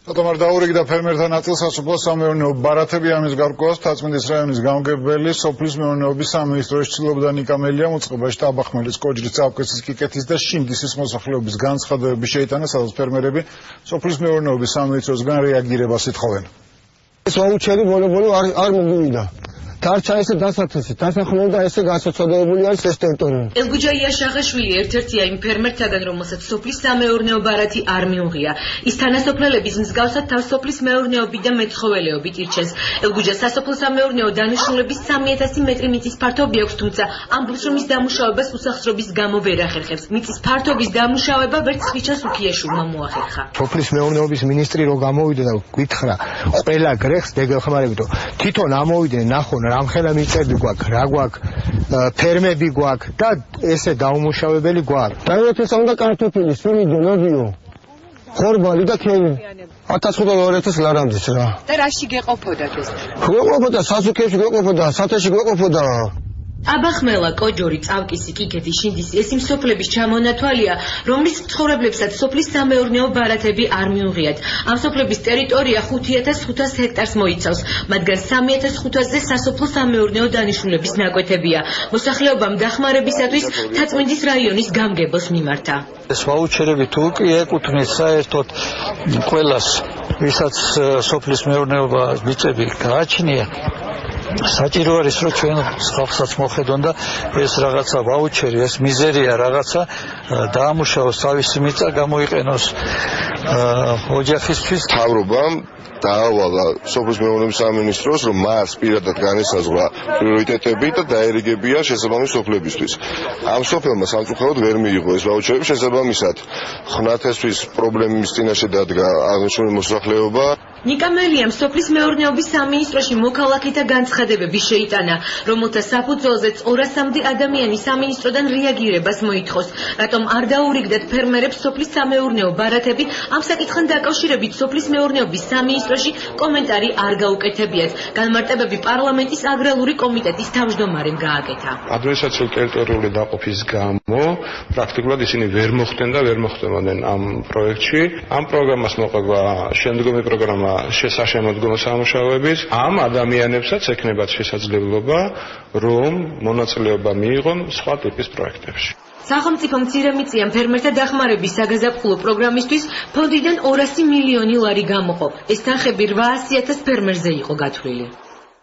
Tomar daurigda fermerთა ნაწილს სასოფლო სამეურნეო ბარათები ამის გარკვევას თაწმინდის რაიონის გამგებელი სოფლის მეურნეობის სამინისტროს ცდილობდა ნიკა მელიამ უწყებაში ტაბახმელის კოჯრის წავკეცის კიკეთის და შინდისის მოსახლეობის განცხადებები შეიტანა, სადაც ფერმერები სოფლის მეურნეობის სამინისტროსგან რეაგირებას ითხოვენ. ეს ვაუჩერი ბოლო არ მოგვივიდა. Tarça ese დასათესი, დასახმელდა ესე გასაცოდებული არის ეს ტერიტორია. ელგუჯაია შაღაშვილი ერთ-ერთია იმ ფერმერთაგან, რომელსაც სოფლის სამეურნეო ბარათი არ მიუღია. ის თანასოფლელების მსგავსად თავს სოფლის მეურნეობით და მეცხოველეობით ირჩენს. ელგუჯა სასოფლო სამეურნეო დანიშნულების 3000 მეტრი მიწის ფართობი აქვს, თუმცა ამ ბლშომის დამუშავებას უსახსრობის გამო ვერ ახერხებს. მიწის ფართობის დამუშავება ვერც ხვიჩას უქიაშვილმა მოახერხა. სოფლის მეურნეობის მინისტრი რო გამოვიდა და გითხრა ყველა გრეხს დეგელხმარებით, თვითონ ამოვიდნენ ნახონ რამხელა მიწები გვაქვს, რა გვაქვს, ფერმები გვაქვს და ესე დაუმუშავებელი გვაქვს. დაიოთეს უნდა კარტოფილი, სვიმიდო, ლობიო, ხორბალი და ქერი. 1500-2000 ლარამდეც რა. და რაში გეყოფოდათ ეს? გეყოფოდა სასუქეში, გეყოფოდა სათაში, გეყოფოდა. აბახმელა, კოჯორი, წავკისი, კიკეთი, შინდისი ეს იმ სოფლების ჩამონათვალია, რომლის მცხოვრებლებსაც სოფლის სამეურნეო ბარათები არ მიუღიათ. ამ სოფლების ტერიტორია 5500 ჰექტარს მოიცავს, მათგან 3500-ზე სასოფლო სამეურნეო დანიშნულების ნაკვეთებია. მოსახლეობამ დახმარებისათვის თაწმინდის რაიონის გამგებელს მიმართა. ეს ვაუჩერები თუ კი ეკუთვნის საერთოდ ყველას, ვისაც სოფლის მეურნეობა მიწები გააჩნია, საჭირო არის რომ ჩვენ ხალხსაც მოხედონ და ეს რაღაცა ვაუჩერი, ეს მიზერია რაღაცა დაამუშავოს თავისი მიწა, გამოიყენოს ოჯახისთვის. მთავრობამ დაავალა სოფლის მეურნეობის სამინისტროს, რომ მას პირადად განესაზღვრა პრიორიტეტები და დაერიგებია შესაბამის სოფლებისთვის. ამ სოფელმა სამწუხაროდ ვერ მიიღო ეს ვაუჩერები, შესაბამისად ხნათესთვის პრობლემის წინაშე დადგა აღნიშნული მოსახლეობა. ნიკა მელიამ სოფლის მეურნეობის სამინისტროში მოქალაქეთა განცხადებები შეიტანა, რომელთა საფუძველზეც 200-მდე ადამიანი სამინისტროდან რეაგირებას მოითხოვს. რატომ არ დაურიგდათ ფერმერებს სოფლის სამეურნეო ბარათები, ამ საკითხთან დაკავშირებით სოფლის მეურნეობის სამინისტროში კომენტარი არ გაუკეთებიათ. განმარტებები პარლამენტის აგრარული კომიტეტის თავმჯდომარემ გააკეთა. ადმინისტრაციული ტერიტორიული დაყოფის გამო პრაქტიკულად ისინი ვერ მოხვდნენ და ვერ მოხვდებოდნენ ამ პროექტში. ამ პროგრამას მოყვება შემდგომი პროგრამა შესაშემოდგომო სამუშაოების. ამ ადამიანებსაც ექნებათ შესაძლებლობა, რომ მონაწილეობა მიიღონ სხვა ტიპის პროექტებში. სახელმწიფო მცირემიწიან ფერმერთა დახმარების საგაზაფხულო პროგრამისთვის ფონდიდან 200 მილიონი ლარი გამოყო. ეს თანხები 800,000 ფერმერზე იყო გათვლილი.